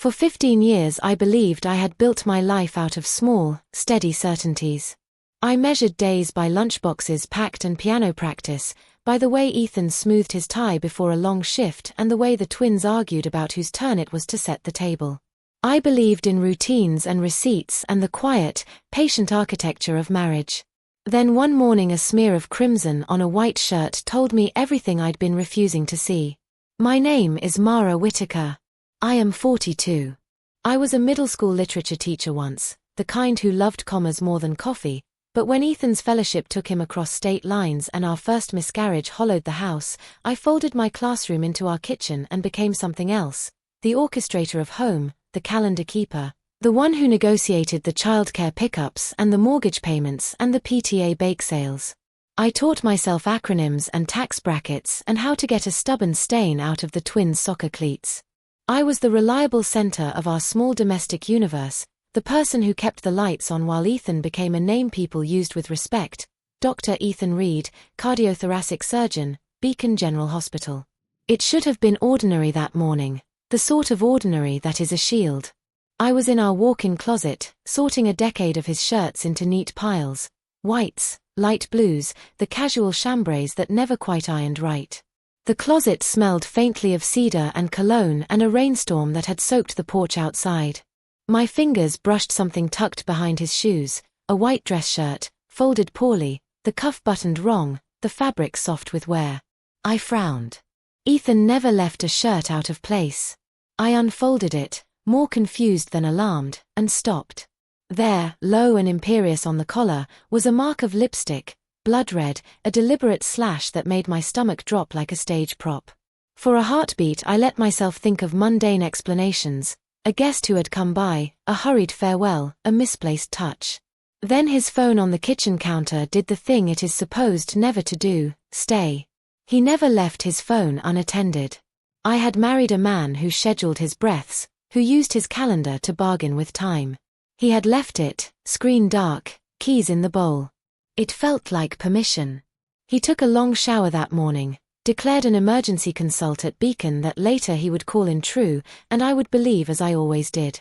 For 15 years I believed I had built my life out of small, steady certainties. I measured days by lunchboxes packed and piano practice, by the way Ethan smoothed his tie before a long shift and the way the twins argued about whose turn it was to set the table. I believed in routines and receipts and the quiet, patient architecture of marriage. Then one morning a smear of crimson on a white shirt told me everything I'd been refusing to see. My name is Mara Whitaker. I am 42. I was a middle school literature teacher once, the kind who loved commas more than coffee, but when Ethan's fellowship took him across state lines and our first miscarriage hollowed the house, I folded my classroom into our kitchen and became something else, the orchestrator of home, the calendar keeper, the one who negotiated the childcare pickups and the mortgage payments and the PTA bake sales. I taught myself acronyms and tax brackets and how to get a stubborn stain out of the twins' soccer cleats. I was the reliable center of our small domestic universe, the person who kept the lights on while Ethan became a name people used with respect, Dr. Ethan Reed, cardiothoracic surgeon, Beacon General Hospital. It should have been ordinary that morning, the sort of ordinary that is a shield. I was in our walk-in closet, sorting a decade of his shirts into neat piles, whites, light blues, the casual chambrays that never quite ironed right. The closet smelled faintly of cedar and cologne and a rainstorm that had soaked the porch outside. My fingers brushed something tucked behind his shoes, a white dress shirt, folded poorly, the cuff buttoned wrong, the fabric soft with wear. I frowned. Ethan never left a shirt out of place. I unfolded it, more confused than alarmed, and stopped. There, low and imperious on the collar, was a mark of lipstick, blood red, a deliberate slash that made my stomach drop like a stage prop. For a heartbeat I let myself think of mundane explanations, a guest who had come by, a hurried farewell, a misplaced touch. Then his phone on the kitchen counter did the thing it is supposed never to do, stay. He never left his phone unattended. I had married a man who scheduled his breaths, who used his calendar to bargain with time. He had left it, screen dark, keys in the bowl. It felt like permission. He took a long shower that morning, declared an emergency consult at Beacon that later he would call in true, and I would believe as I always did.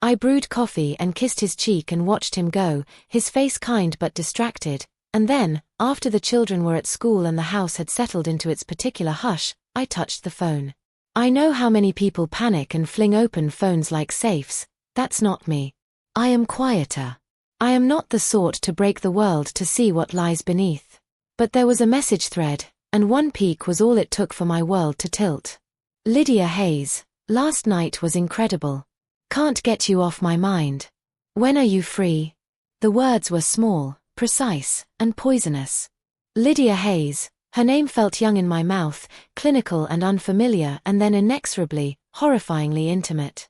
I brewed coffee and kissed his cheek and watched him go, his face kind but distracted, and then, after the children were at school and the house had settled into its particular hush, I touched the phone. I know how many people panic and fling open phones like safes. That's not me. I am quieter. I am not the sort to break the world to see what lies beneath. But there was a message thread, and one peek was all it took for my world to tilt. Lydia Hayes, last night was incredible. Can't get you off my mind. When are you free? The words were small, precise, and poisonous. Lydia Hayes. Her name felt young in my mouth, clinical and unfamiliar and then inexorably, horrifyingly intimate.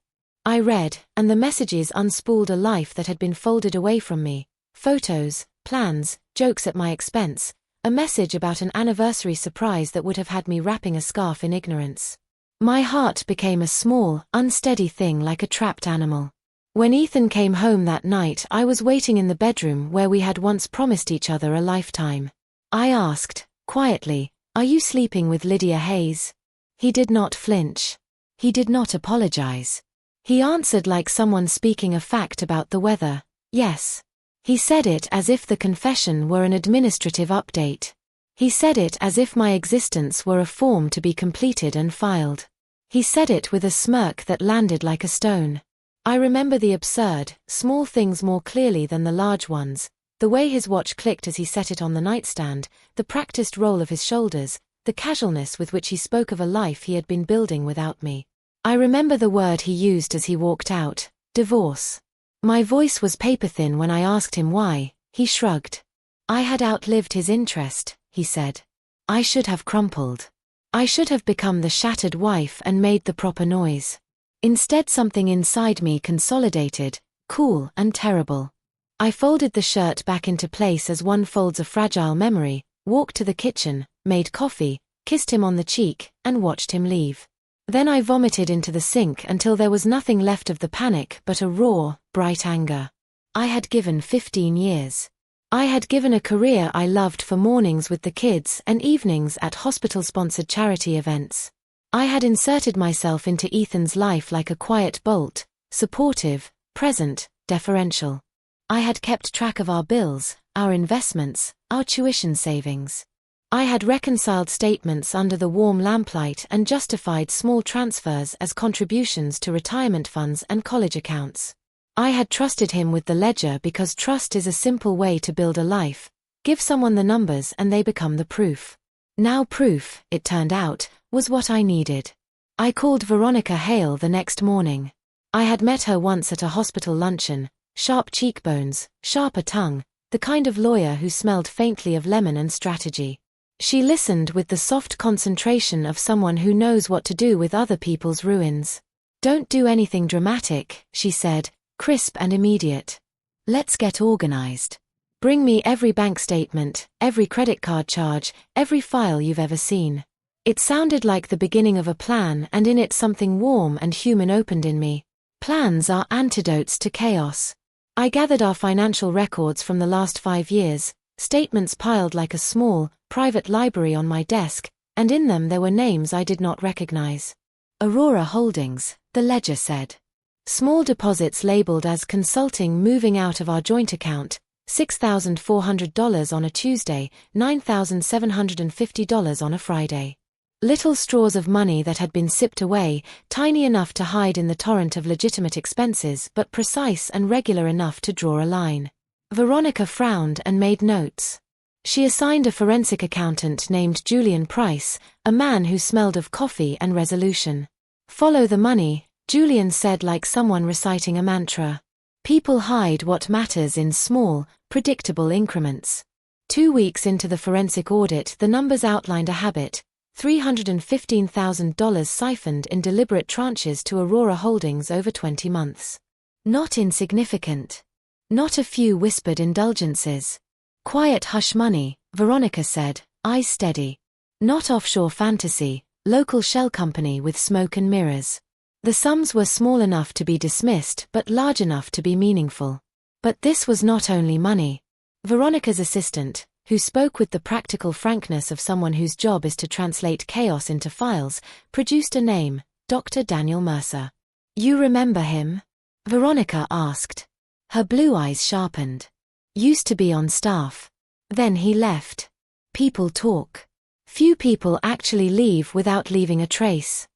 I read, and the messages unspooled a life that had been folded away from me. Photos, plans, jokes at my expense, a message about an anniversary surprise that would have had me wrapping a scarf in ignorance. My heart became a small, unsteady thing like a trapped animal. When Ethan came home that night I was waiting in the bedroom where we had once promised each other a lifetime. I asked, quietly, "Are you sleeping with Lydia Hayes?" He did not flinch. He did not apologize. He answered like someone speaking a fact about the weather, "Yes." He said it as if the confession were an administrative update. He said it as if my existence were a form to be completed and filed. He said it with a smirk that landed like a stone. I remember the absurd, small things more clearly than the large ones. The way his watch clicked as he set it on the nightstand, the practiced roll of his shoulders, the casualness with which he spoke of a life he had been building without me. I remember the word he used as he walked out, divorce. My voice was paper-thin when I asked him why. He shrugged. I had outlived his interest, he said. I should have crumpled. I should have become the shattered wife and made the proper noise. Instead something inside me consolidated, cool and terrible. I folded the shirt back into place as one folds a fragile memory, walked to the kitchen, made coffee, kissed him on the cheek, and watched him leave. Then I vomited into the sink until there was nothing left of the panic but a raw, bright anger. I had given 15 years. I had given a career I loved for mornings with the kids and evenings at hospital-sponsored charity events. I had inserted myself into Ethan's life like a quiet bolt, supportive, present, deferential. I had kept track of our bills, our investments, our tuition savings. I had reconciled statements under the warm lamplight and justified small transfers as contributions to retirement funds and college accounts. I had trusted him with the ledger because trust is a simple way to build a life. Give someone the numbers and they become the proof. Now proof, it turned out, was what I needed. I called Veronica Hale the next morning. I had met her once at a hospital luncheon, sharp cheekbones, sharper tongue, the kind of lawyer who smelled faintly of lemon and strategy. She listened with the soft concentration of someone who knows what to do with other people's ruins. Don't do anything dramatic, she said, crisp and immediate. Let's get organized. Bring me every bank statement, every credit card charge, every file you've ever seen. It sounded like the beginning of a plan, and in it something warm and human opened in me. Plans are antidotes to chaos. I gathered our financial records from the last 5 years, statements piled like a small, private library on my desk, and in them there were names I did not recognize. Aurora Holdings, the ledger said. Small deposits labeled as consulting moving out of our joint account, $6,400 on a Tuesday, $9,750 on a Friday. Little straws of money that had been sipped away, tiny enough to hide in the torrent of legitimate expenses but precise and regular enough to draw a line. Veronica frowned and made notes. She assigned a forensic accountant named Julian Price, a man who smelled of coffee and resolution. Follow the money, Julian said like someone reciting a mantra. People hide what matters in small, predictable increments. 2 weeks into the forensic audit, the numbers outlined a habit. $315,000 siphoned in deliberate tranches to Aurora Holdings over 20 months. Not insignificant. Not a few whispered indulgences. Quiet hush money, Veronica said, eyes steady. Not offshore fantasy, local shell company with smoke and mirrors. The sums were small enough to be dismissed but large enough to be meaningful. But this was not only money. Veronica's assistant, who spoke with the practical frankness of someone whose job is to translate chaos into files, produced a name, Dr. Daniel Mercer. You remember him? Veronica asked. Her blue eyes sharpened. Used to be on staff. Then he left. People talk. Few people actually leave without leaving a trace.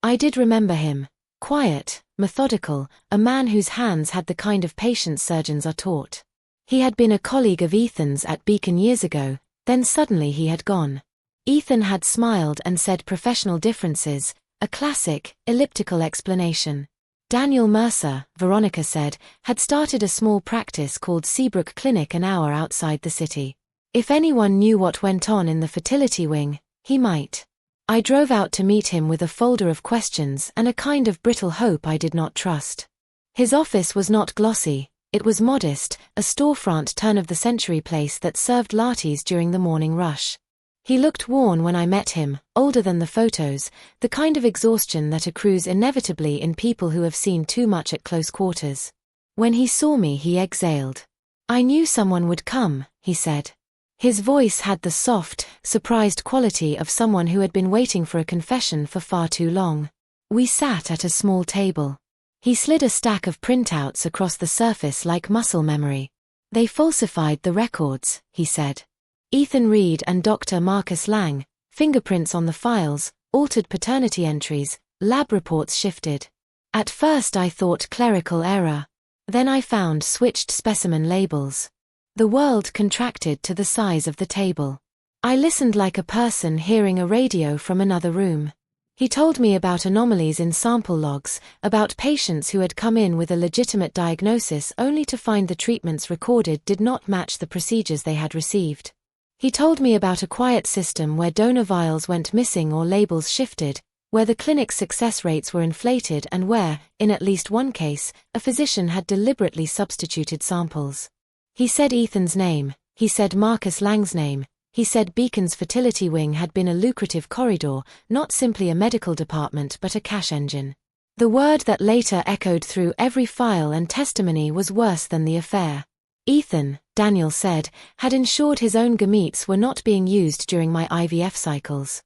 I did remember him. Quiet, methodical, a man whose hands had the kind of patience surgeons are taught. He had been a colleague of Ethan's at Beacon years ago, then suddenly he had gone. Ethan had smiled and said professional differences, a classic, elliptical explanation. Daniel Mercer, Veronica said, had started a small practice called Seabrook Clinic an hour outside the city. If anyone knew what went on in the fertility wing, he might. I drove out to meet him with a folder of questions and a kind of brittle hope I did not trust. His office was not glossy. It was modest, a storefront turn-of-the-century place that served lattes during the morning rush. He looked worn when I met him, older than the photos, the kind of exhaustion that accrues inevitably in people who have seen too much at close quarters. When he saw me he exhaled. I knew someone would come, he said. His voice had the soft, surprised quality of someone who had been waiting for a confession for far too long. We sat at a small table. He slid a stack of printouts across the surface like muscle memory. They falsified the records, he said. Ethan Reed and Dr. Marcus Lang, fingerprints on the files, altered paternity entries, lab reports shifted. At first I thought clerical error. Then I found switched specimen labels. The world contracted to the size of the table. I listened like a person hearing a radio from another room. He told me about anomalies in sample logs, about patients who had come in with a legitimate diagnosis only to find the treatments recorded did not match the procedures they had received. He told me about a quiet system where donor vials went missing or labels shifted, where the clinic's success rates were inflated and where, in at least one case, a physician had deliberately substituted samples. He said Ethan's name, he said Marcus Lang's name. He said Beacon's fertility wing had been a lucrative corridor, not simply a medical department but a cash engine. The word that later echoed through every file and testimony was worse than the affair. Ethan, Daniel said, had ensured his own gametes were not being used during my IVF cycles.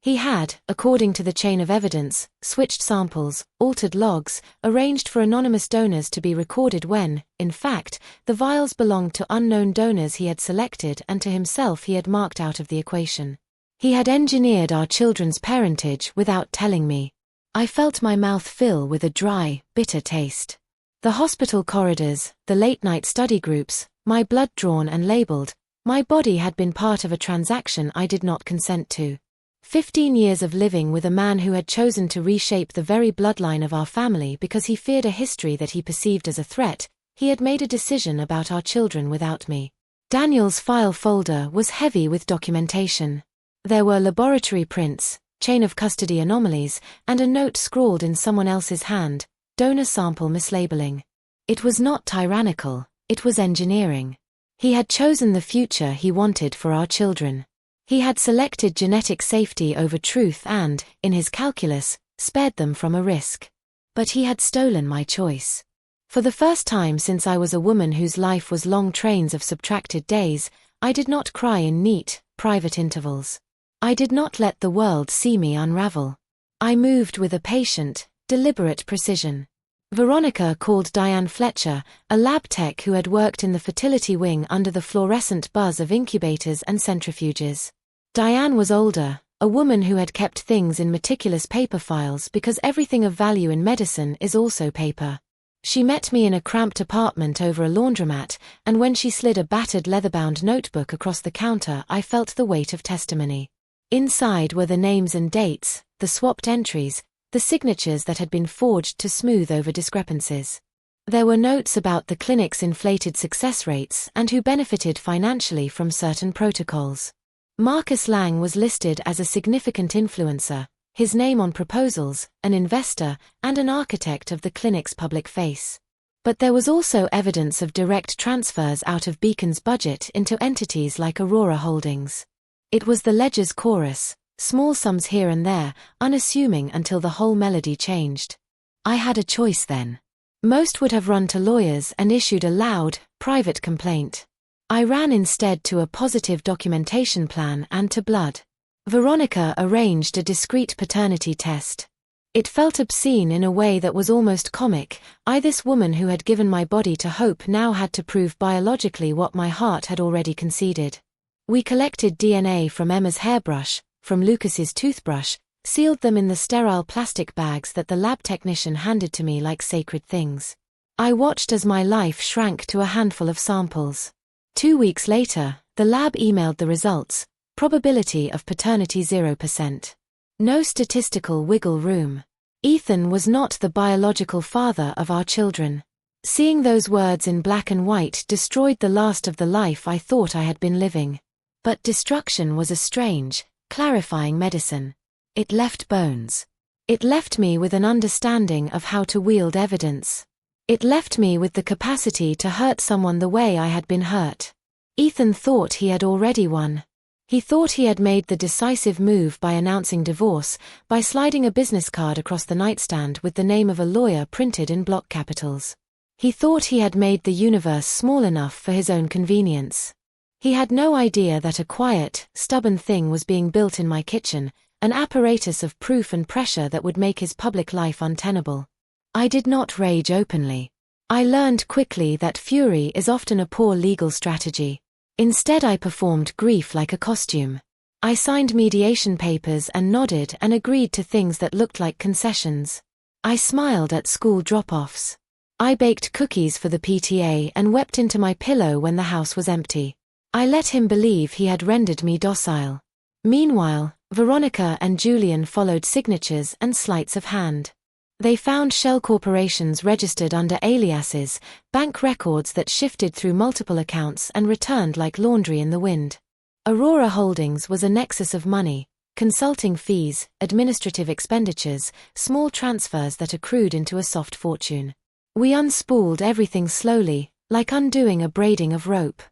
He had, according to the chain of evidence, switched samples, altered logs, arranged for anonymous donors to be recorded when, in fact, the vials belonged to unknown donors he had selected and to himself he had marked out of the equation. He had engineered our children's parentage without telling me. I felt my mouth fill with a dry, bitter taste. The hospital corridors, the late-night study groups, my blood drawn and labeled, my body had been part of a transaction I did not consent to. 15 years of living with a man who had chosen to reshape the very bloodline of our family because he feared a history that he perceived as a threat, he had made a decision about our children without me. Daniel's file folder was heavy with documentation. There were laboratory prints, chain of custody anomalies, and a note scrawled in someone else's hand, donor sample mislabeling. It was not tyrannical, it was engineering. He had chosen the future he wanted for our children. He had selected genetic safety over truth and, in his calculus, spared them from a risk. But he had stolen my choice. For the first time since I was a woman whose life was long trains of subtracted days, I did not cry in neat, private intervals. I did not let the world see me unravel. I moved with a patient, deliberate precision. Veronica called Diane Fletcher, a lab tech who had worked in the fertility wing under the fluorescent buzz of incubators and centrifuges. Diane was older, a woman who had kept things in meticulous paper files because everything of value in medicine is also paper. She met me in a cramped apartment over a laundromat, and when she slid a battered leather-bound notebook across the counter, I felt the weight of testimony. Inside were the names and dates, the swapped entries, the signatures that had been forged to smooth over discrepancies. There were notes about the clinic's inflated success rates and who benefited financially from certain protocols. Marcus Lang was listed as a significant influencer, his name on proposals, an investor, and an architect of the clinic's public face. But there was also evidence of direct transfers out of Beacon's budget into entities like Aurora Holdings. It was the ledger's chorus, small sums here and there, unassuming until the whole melody changed. I had a choice then. Most would have run to lawyers and issued a loud, private complaint. I ran instead to a positive documentation plan and to blood. Veronica arranged a discreet paternity test. It felt obscene in a way that was almost comic. This woman who had given my body to hope now had to prove biologically what my heart had already conceded. We collected DNA from Emma's hairbrush, from Lucas's toothbrush, sealed them in the sterile plastic bags that the lab technician handed to me like sacred things. I watched as my life shrank to a handful of samples. 2 weeks later, the lab emailed the results, probability of paternity 0%. No statistical wiggle room. Ethan was not the biological father of our children. Seeing those words in black and white destroyed the last of the life I thought I had been living. But destruction was a strange, clarifying medicine. It left bones. It left me with an understanding of how to wield evidence. It left me with the capacity to hurt someone the way I had been hurt. Ethan thought he had already won. He thought he had made the decisive move by announcing divorce, by sliding a business card across the nightstand with the name of a lawyer printed in block capitals. He thought he had made the universe small enough for his own convenience. He had no idea that a quiet, stubborn thing was being built in my kitchen, an apparatus of proof and pressure that would make his public life untenable. I did not rage openly. I learned quickly that fury is often a poor legal strategy. Instead I performed grief like a costume. I signed mediation papers and nodded and agreed to things that looked like concessions. I smiled at school drop-offs. I baked cookies for the PTA and wept into my pillow when the house was empty. I let him believe he had rendered me docile. Meanwhile, Veronica and Julian followed signatures and sleights of hand. They found shell corporations registered under aliases, bank records that shifted through multiple accounts and returned like laundry in the wind. Aurora Holdings was a nexus of money, consulting fees, administrative expenditures, small transfers that accrued into a soft fortune. We unspooled everything slowly, like undoing a braiding of rope.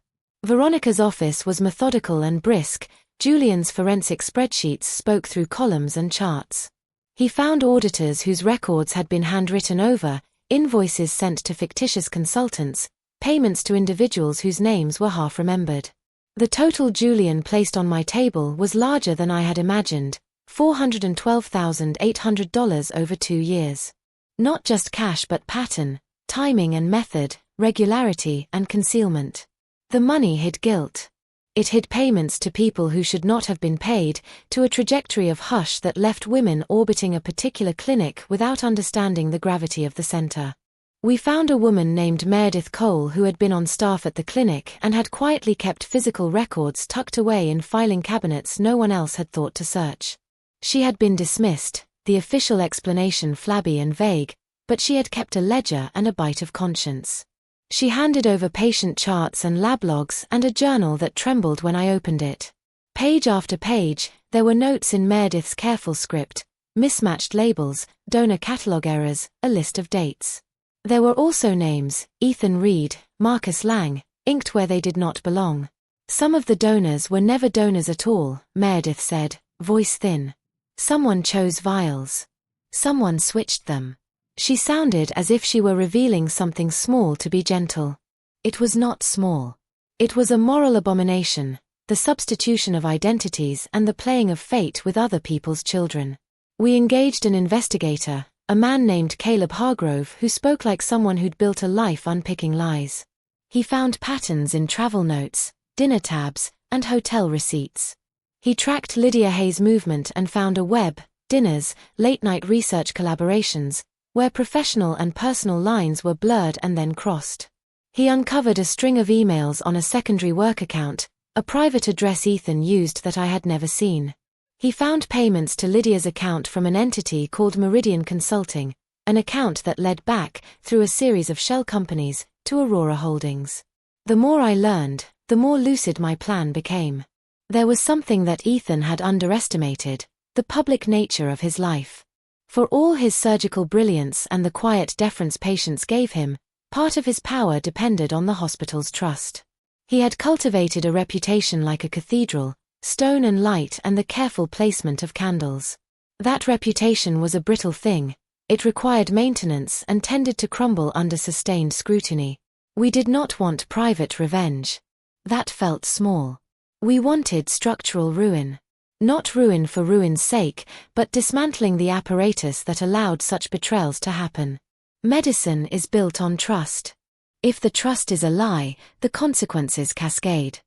Veronica's office was methodical and brisk. Julian's forensic spreadsheets spoke through columns and charts. He found auditors whose records had been handwritten over, invoices sent to fictitious consultants, payments to individuals whose names were half remembered. The total Julian placed on my table was larger than I had imagined, $412,800 over 2 years. Not just cash but pattern, timing and method, regularity and concealment. The money hid guilt. It hid payments to people who should not have been paid, to a trajectory of hush that left women orbiting a particular clinic without understanding the gravity of the center. We found a woman named Meredith Cole who had been on staff at the clinic and had quietly kept physical records tucked away in filing cabinets no one else had thought to search. She had been dismissed, the official explanation flabby and vague, but she had kept a ledger and a bite of conscience. She handed over patient charts and lab logs and a journal that trembled when I opened it. Page after page, there were notes in Meredith's careful script, mismatched labels, donor catalog errors, a list of dates. There were also names, Ethan Reed, Marcus Lang, inked where they did not belong. Some of the donors were never donors at all, Meredith said, voice thin. Someone chose vials. Someone switched them. She sounded as if she were revealing something small to be gentle. It was not small. It was a moral abomination, the substitution of identities and the playing of fate with other people's children. We engaged an investigator, a man named Caleb Hargrove, who spoke like someone who'd built a life unpicking lies. He found patterns in travel notes, dinner tabs, and hotel receipts. He tracked Lydia Hayes' movement and found a web, dinners, late-night research collaborations, where professional and personal lines were blurred and then crossed. He uncovered a string of emails on a secondary work account, a private address Ethan used that I had never seen. He found payments to Lydia's account from an entity called Meridian Consulting, an account that led back, through a series of shell companies, to Aurora Holdings. The more I learned, the more lucid my plan became. There was something that Ethan had underestimated, the public nature of his life. For all his surgical brilliance and the quiet deference patients gave him, part of his power depended on the hospital's trust. He had cultivated a reputation like a cathedral, stone and light and the careful placement of candles. That reputation was a brittle thing. It required maintenance and tended to crumble under sustained scrutiny. We did not want private revenge. That felt small. We wanted structural ruin. Not ruin for ruin's sake, but dismantling the apparatus that allowed such betrayals to happen. Medicine is built on trust. If the trust is a lie, the consequences cascade.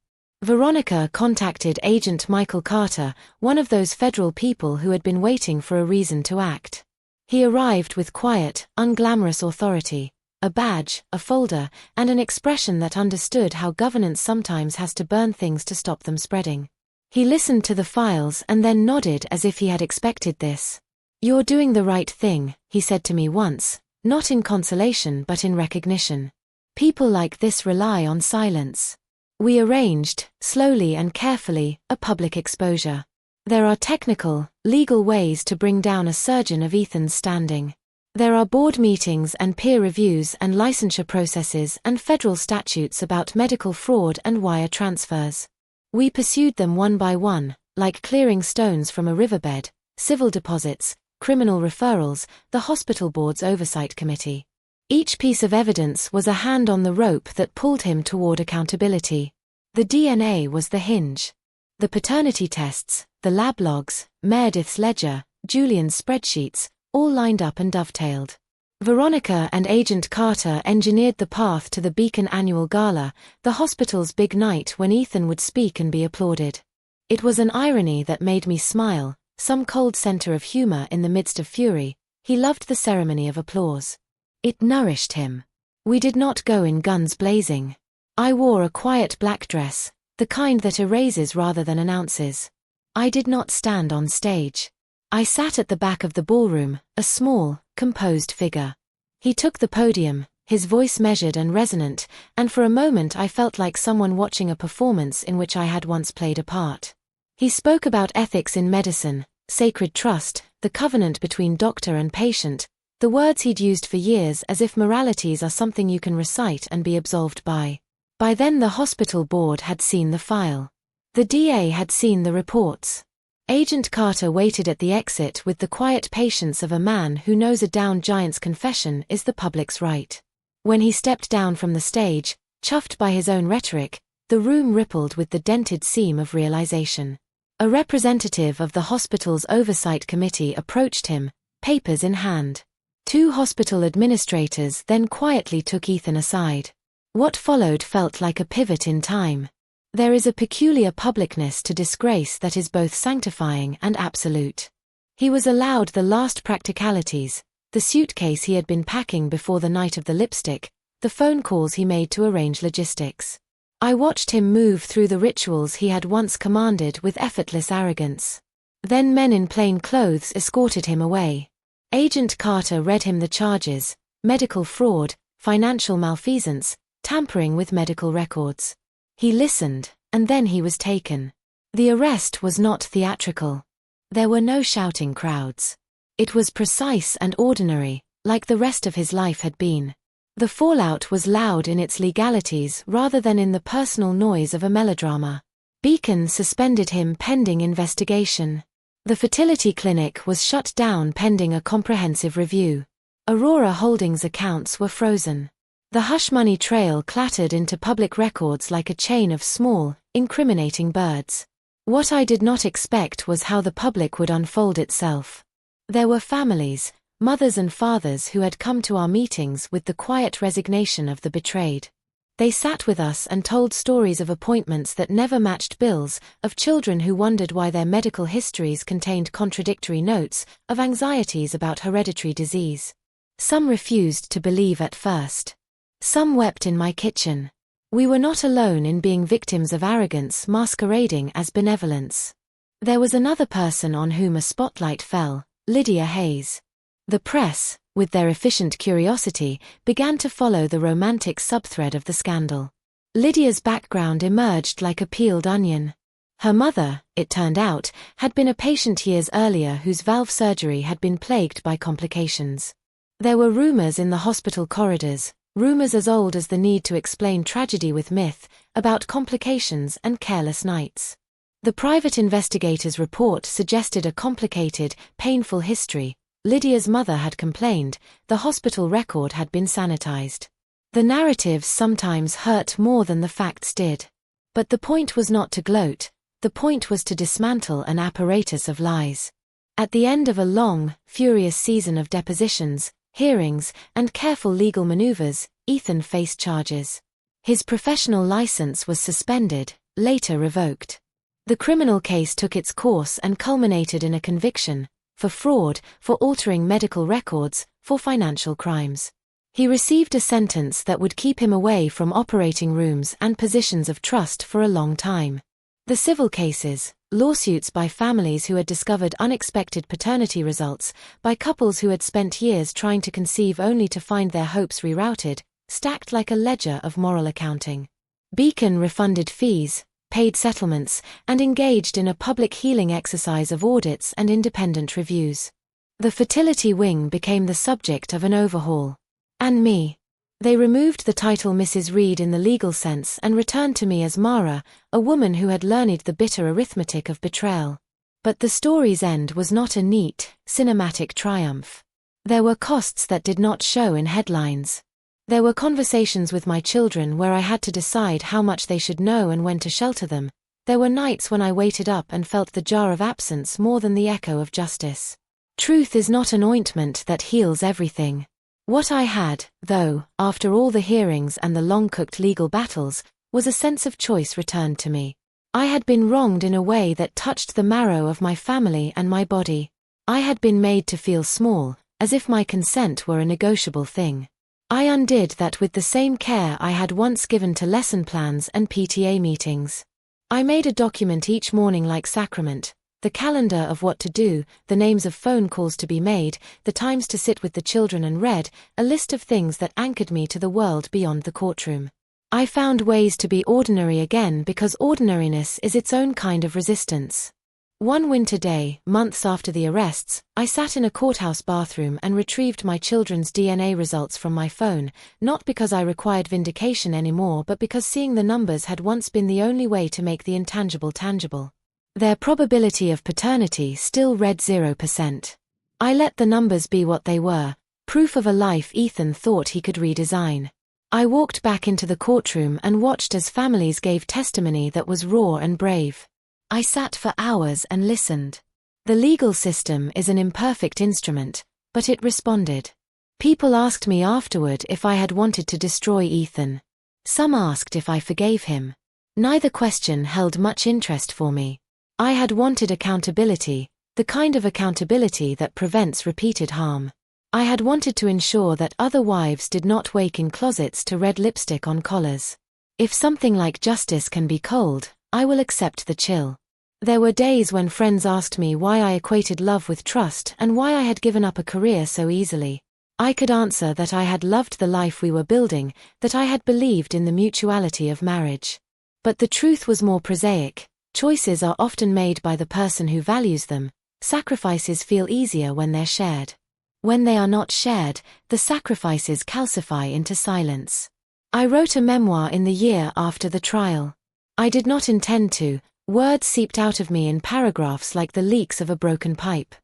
Veronica contacted Agent Michael Carter, one of those federal people who had been waiting for a reason to act. He arrived with quiet, unglamorous authority, a badge, a folder, and an expression that understood how governance sometimes has to burn things to stop them spreading. He listened to the files and then nodded as if he had expected this. "You're doing the right thing," he said to me once, not in consolation but in recognition. "People like this rely on silence." We arranged, slowly and carefully, a public exposure. There are technical, legal ways to bring down a surgeon of Ethan's standing. There are board meetings and peer reviews and licensure processes and federal statutes about medical fraud and wire transfers. We pursued them one by one, like clearing stones from a riverbed, civil deposits, criminal referrals, the hospital board's oversight committee. Each piece of evidence was a hand on the rope that pulled him toward accountability. The DNA was the hinge. The paternity tests, the lab logs, Meredith's ledger, Julian's spreadsheets, all lined up and dovetailed. Veronica and Agent Carter engineered the path to the Beacon Annual Gala, the hospital's big night when Ethan would speak and be applauded. It was an irony that made me smile, some cold center of humor in the midst of fury. He loved the ceremony of applause. It nourished him. We did not go in guns blazing. I wore a quiet black dress, the kind that erases rather than announces. I did not stand on stage. I sat at the back of the ballroom, a small, composed figure. He took the podium, his voice measured and resonant, and for a moment I felt like someone watching a performance in which I had once played a part. He spoke about ethics in medicine, sacred trust, the covenant between doctor and patient, the words he'd used for years as if moralities are something you can recite and be absolved by. By then the hospital board had seen the file. The DA had seen the reports. Agent Carter waited at the exit with the quiet patience of a man who knows a downed giant's confession is the public's right. When he stepped down from the stage, chuffed by his own rhetoric, the room rippled with the dented seam of realization. A representative of the hospital's oversight committee approached him, papers in hand. 2 hospital administrators then quietly took Ethan aside. What followed felt like a pivot in time. There is a peculiar publicness to disgrace that is both sanctifying and absolute. He was allowed the last practicalities, the suitcase he had been packing before the night of the lipstick, the phone calls he made to arrange logistics. I watched him move through the rituals he had once commanded with effortless arrogance. Then men in plain clothes escorted him away. Agent Carter read him the charges: medical fraud, financial malfeasance, tampering with medical records. He listened, and then he was taken. The arrest was not theatrical. There were no shouting crowds. It was precise and ordinary, like the rest of his life had been. The fallout was loud in its legalities rather than in the personal noise of a melodrama. Beacon suspended him pending investigation. The fertility clinic was shut down pending a comprehensive review. Aurora Holdings accounts were frozen. The hush money trail clattered into public records like a chain of small, incriminating birds. What I did not expect was how the public would unfold itself. There were families, mothers and fathers who had come to our meetings with the quiet resignation of the betrayed. They sat with us and told stories of appointments that never matched bills, of children who wondered why their medical histories contained contradictory notes, of anxieties about hereditary disease. Some refused to believe at first. Some wept in my kitchen. We were not alone in being victims of arrogance masquerading as benevolence. There was another person on whom a spotlight fell, Lydia Hayes. The press, with their efficient curiosity, began to follow the romantic subthread of the scandal. Lydia's background emerged like a peeled onion. Her mother, it turned out, had been a patient years earlier whose valve surgery had been plagued by complications. There were rumors in the hospital corridors, rumors as old as the need to explain tragedy with myth, about complications and careless nights. The private investigator's report suggested a complicated, painful history. Lydia's mother had complained, the hospital record had been sanitized. The narratives sometimes hurt more than the facts did. But the point was not to gloat, the point was to dismantle an apparatus of lies. At the end of a long, furious season of depositions, hearings, and careful legal maneuvers, Ethan faced charges. His professional license was suspended, later revoked. The criminal case took its course and culminated in a conviction, for fraud, for altering medical records, for financial crimes. He received a sentence that would keep him away from operating rooms and positions of trust for a long time. The civil cases, lawsuits by families who had discovered unexpected paternity results, by couples who had spent years trying to conceive only to find their hopes rerouted, stacked like a ledger of moral accounting. Beacon refunded fees, paid settlements, and engaged in a public healing exercise of audits and independent reviews. The fertility wing became the subject of an overhaul. And me. They removed the title Mrs. Reed in the legal sense and returned to me as Mara, a woman who had learned the bitter arithmetic of betrayal. But the story's end was not a neat, cinematic triumph. There were costs that did not show in headlines. There were conversations with my children where I had to decide how much they should know and when to shelter them. There were nights when I waited up and felt the jar of absence more than the echo of justice. Truth is not an ointment that heals everything. What I had, though, after all the hearings and the long-cooked legal battles, was a sense of choice returned to me. I had been wronged in a way that touched the marrow of my family and my body. I had been made to feel small, as if my consent were a negotiable thing. I undid that with the same care I had once given to lesson plans and PTA meetings. I made a document each morning like sacrament, the calendar of what to do, the names of phone calls to be made, the times to sit with the children and read, a list of things that anchored me to the world beyond the courtroom. I found ways to be ordinary again because ordinariness is its own kind of resistance. One winter day, months after the arrests, I sat in a courthouse bathroom and retrieved my children's DNA results from my phone, not because I required vindication anymore but because seeing the numbers had once been the only way to make the intangible tangible. Their probability of paternity still read 0%. I let the numbers be what they were, proof of a life Ethan thought he could redesign. I walked back into the courtroom and watched as families gave testimony that was raw and brave. I sat for hours and listened. The legal system is an imperfect instrument, but it responded. People asked me afterward if I had wanted to destroy Ethan. Some asked if I forgave him. Neither question held much interest for me. I had wanted accountability, the kind of accountability that prevents repeated harm. I had wanted to ensure that other wives did not wake in closets to red lipstick on collars. If something like justice can be cold, I will accept the chill. There were days when friends asked me why I equated love with trust and why I had given up a career so easily. I could answer that I had loved the life we were building, that I had believed in the mutuality of marriage. But the truth was more prosaic. Choices are often made by the person who values them. Sacrifices feel easier when they're shared. When they are not shared, the sacrifices calcify into silence. I wrote a memoir in the year after the trial. I did not intend to. Words seeped out of me in paragraphs like the leaks of a broken pipe.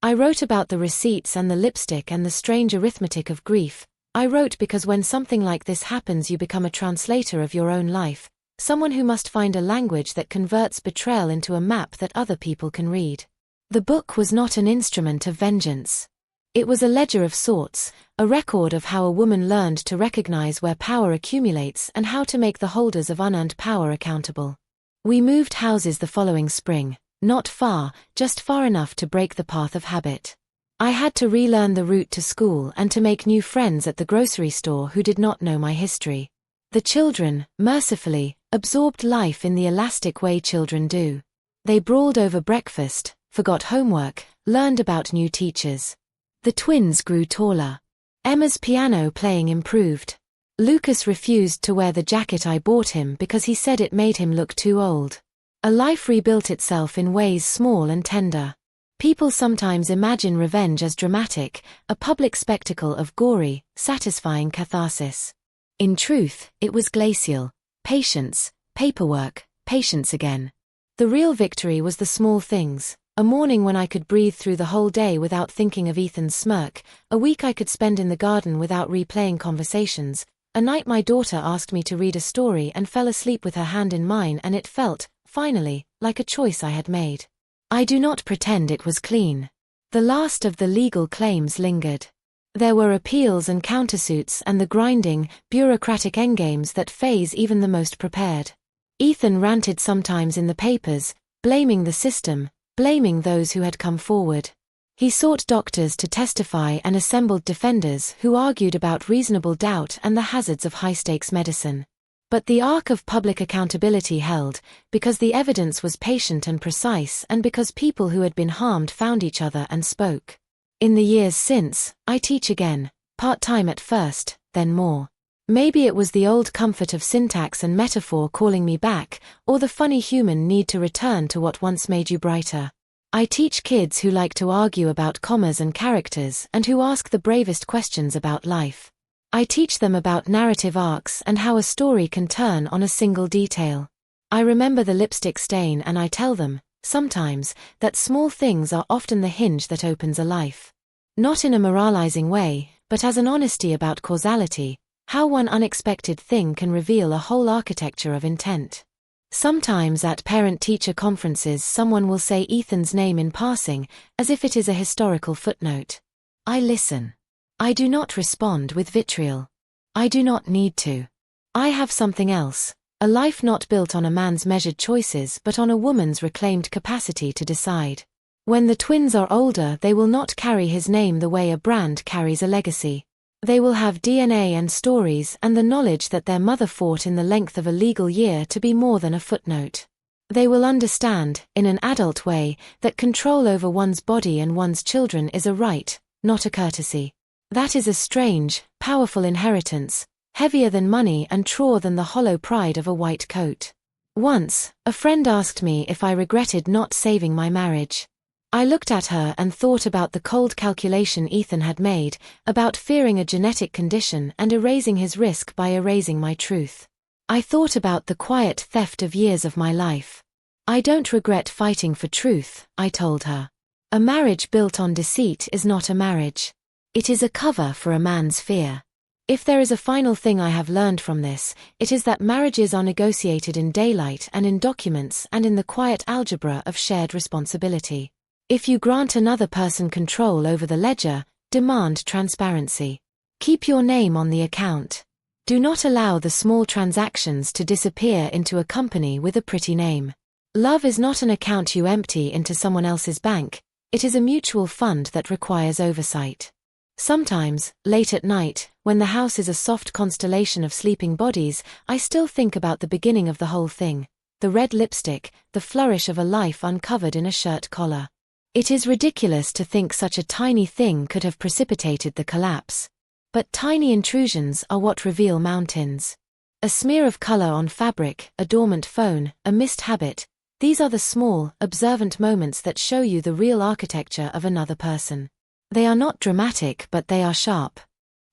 I wrote about the receipts and the lipstick and the strange arithmetic of grief. I wrote because when something like this happens you become a translator of your own life, someone who must find a language that converts betrayal into a map that other people can read. The book was not an instrument of vengeance. It was a ledger of sorts, a record of how a woman learned to recognize where power accumulates and how to make the holders of unearned power accountable. We moved houses the following spring, not far, just far enough to break the path of habit. I had to relearn the route to school and to make new friends at the grocery store who did not know my history. The children, mercifully, absorbed life in the elastic way children do. They brawled over breakfast, forgot homework, learned about new teachers. The twins grew taller. Emma's piano playing improved. Lucas refused to wear the jacket I bought him because he said it made him look too old. A life rebuilt itself in ways small and tender. People sometimes imagine revenge as dramatic, a public spectacle of gory, satisfying catharsis. In truth, it was glacial. Patience, paperwork, patience again. The real victory was the small things. A morning when I could breathe through the whole day without thinking of Ethan's smirk, a week I could spend in the garden without replaying conversations, a night my daughter asked me to read a story and fell asleep with her hand in mine, and it felt, finally, like a choice I had made. I do not pretend it was clean. The last of the legal claims lingered. There were appeals and countersuits and the grinding, bureaucratic endgames that faze even the most prepared. Ethan ranted sometimes in the papers, blaming the system, blaming those who had come forward. He sought doctors to testify and assembled defenders who argued about reasonable doubt and the hazards of high-stakes medicine. But the arc of public accountability held, because the evidence was patient and precise and because people who had been harmed found each other and spoke. In the years since, I teach again, part-time at first, then more. Maybe it was the old comfort of syntax and metaphor calling me back, or the funny human need to return to what once made you brighter. I teach kids who like to argue about commas and characters and who ask the bravest questions about life. I teach them about narrative arcs and how a story can turn on a single detail. I remember the lipstick stain and I tell them, sometimes, that small things are often the hinge that opens a life. Not in a moralizing way, but as an honesty about causality, how one unexpected thing can reveal a whole architecture of intent. Sometimes at parent-teacher conferences someone will say Ethan's name in passing, as if it is a historical footnote. I listen. I do not respond with vitriol. I do not need to. I have something else, a life not built on a man's measured choices but on a woman's reclaimed capacity to decide. When the twins are older they will not carry his name the way a brand carries a legacy. They will have DNA and stories and the knowledge that their mother fought in the length of a legal year to be more than a footnote. They will understand, in an adult way, that control over one's body and one's children is a right, not a courtesy. That is a strange, powerful inheritance, heavier than money and truer than the hollow pride of a white coat. Once, a friend asked me if I regretted not saving my marriage. I looked at her and thought about the cold calculation Ethan had made, about fearing a genetic condition and erasing his risk by erasing my truth. I thought about the quiet theft of years of my life. I don't regret fighting for truth, I told her. A marriage built on deceit is not a marriage. It is a cover for a man's fear. If there is a final thing I have learned from this, it is that marriages are negotiated in daylight and in documents and in the quiet algebra of shared responsibility. If you grant another person control over the ledger, demand transparency. Keep your name on the account. Do not allow the small transactions to disappear into a company with a pretty name. Love is not an account you empty into someone else's bank, it is a mutual fund that requires oversight. Sometimes, late at night, when the house is a soft constellation of sleeping bodies, I still think about the beginning of the whole thing, the red lipstick, the flourish of a life uncovered in a shirt collar. It is ridiculous to think such a tiny thing could have precipitated the collapse. But tiny intrusions are what reveal mountains. A smear of color on fabric, a dormant phone, a missed habit, these are the small, observant moments that show you the real architecture of another person. They are not dramatic, but they are sharp.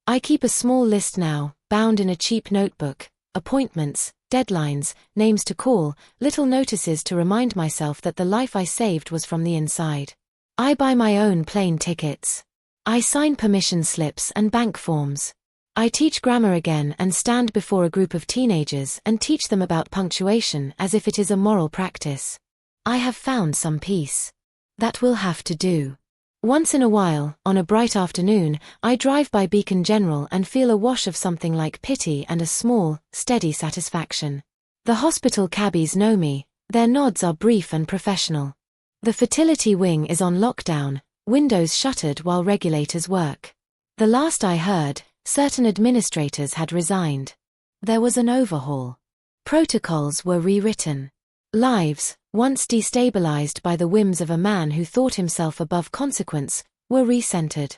I keep a small list now, bound in a cheap notebook: appointments, deadlines, names to call, little notices to remind myself that the life I saved was from the inside. I buy my own plane tickets. I sign permission slips and bank forms. I teach grammar again and stand before a group of teenagers and teach them about punctuation as if it is a moral practice. I have found some peace. That will have to do. Once in a while, on a bright afternoon, I drive by Beacon General and feel a wash of something like pity and a small, steady satisfaction. The hospital cabbies know me, their nods are brief and professional. The fertility wing is on lockdown, windows shuttered while regulators work. The last I heard, certain administrators had resigned. There was an overhaul. Protocols were rewritten. Lives, once destabilized by the whims of a man who thought himself above consequence, were recentered.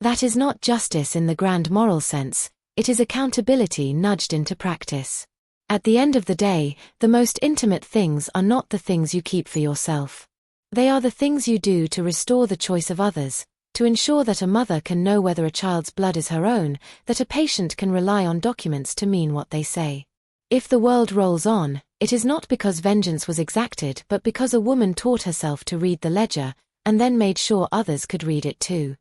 That is not justice in the grand moral sense, it is accountability nudged into practice. At the end of the day, the most intimate things are not the things you keep for yourself. They are the things you do to restore the choice of others, to ensure that a mother can know whether a child's blood is her own, that a patient can rely on documents to mean what they say. If the world rolls on, it is not because vengeance was exacted but because a woman taught herself to read the ledger, and then made sure others could read it too.